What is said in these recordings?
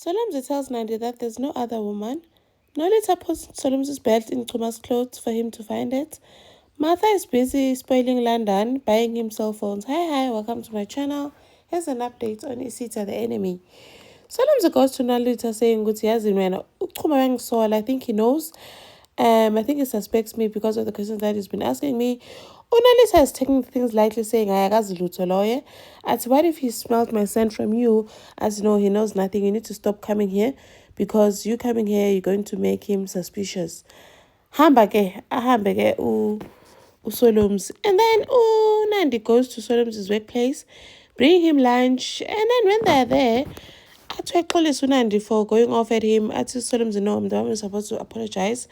Solomzi tells Nandi that there's no other woman. Nolita puts Solomzi's belt in Chuma's clothes for him to find it. Martha is busy spoiling London, buying him cell phones. Hi, welcome to my channel. Here's an update on Isita the enemy. Solomzi goes to Nolita saying, I think he knows. I think he suspects me because of the questions that he's been asking me. Unalisa is taking things lightly, saying, lawyer. As what if he smelled my scent from you? As you know, he knows nothing. You need to stop coming here because you coming here, you're going to make him suspicious. Ahambe ke uSolomzi. And then Nandi goes to Solomzi's workplace, bring him lunch, and then when they're there, Atwe xolisa uNandi for going off at him. Athi Solomzi, no, I'm the one who's supposed to apologize.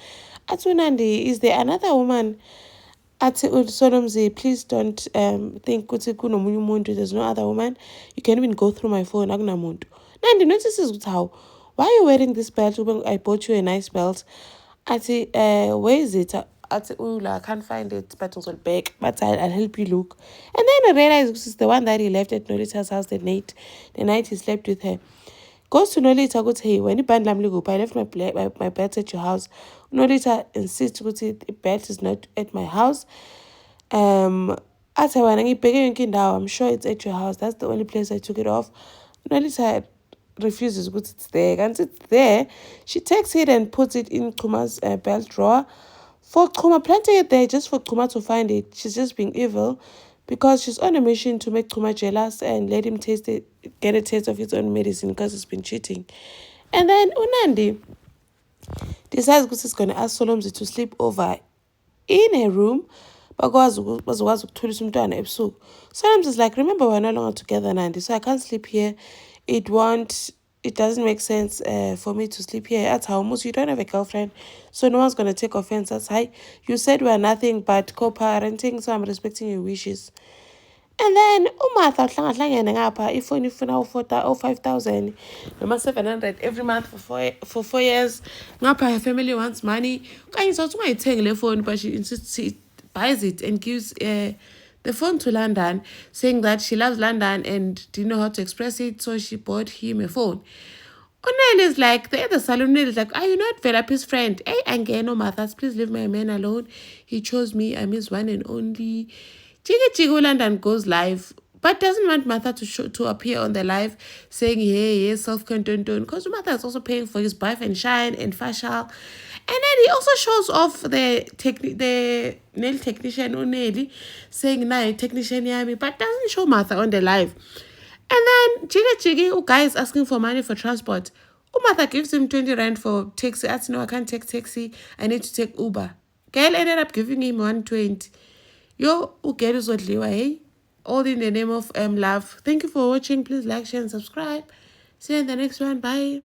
Athi uNandi, is there another woman? Athi Solomzi, please don't think ukuthi kunomunye umuntu, there's no other woman. You can even go through my phone, akunamuntu. Nandi notices ukuthi how, why are you wearing this belt? I bought you a nice belt. Athi, where is it? Athi, I can't find it, but it's back. But I'll help you look. And then I realized this is the one that he left at Nolita's house the night he slept with her. Goes to Nolita, goes, hey, when you I left my belt at your house. Nolita insists, the belt is not at my house. I'm sure it's at your house. That's the only place I took it off. Nolita refuses, but it's there. And it's there. She takes it and puts it in Kuma's belt drawer. For Kuma, planting it there just for Kuma to find it. She's just being evil because she's on a mission to make Kuma jealous and let him get a taste of his own medicine because he's been cheating. And then Unandi decides he's going to ask Solomzi to sleep over in a room. But Solomzi is like, remember, we're no longer together, Nandi, so I can't sleep here. It doesn't make sense for me to sleep here. That's how almost you don't have a girlfriend, so no one's going to take offense. That's how you said we're nothing but co-parenting, so I'm respecting your wishes. And then uMartha uhlangana ngapha ifoni ifuna u 5,000 noma 700 every month for 4 years. Ngapha her family wants money. Kanye sothi ungayithengi le phone, but she insists she buys it and gives the phone to London, saying that she loves London and didn't know how to express it, so she bought him a phone. Unel is like, the other salon is like, are you not Velap's friend? Hey, Angeno Mathas, please leave my man alone. He chose me. I'm his one and only. Chigo London goes live, but doesn't want Martha to appear on the live saying, hey, self-content, because Martha is also paying for his bath and shine and facial. And then he also shows off the nail technician Uneli saying, nah, technician yami, but doesn't show Martha on the live. And then Chigi, guy is asking for money for transport. Martha gives him 20 rand for taxi. I said, no, I can't take taxi. I need to take Uber. Gail ended up giving him 120. Yo, get is what hey? All in the name of love. Thank you for watching. Please like, share, and subscribe. See you in the next one. Bye.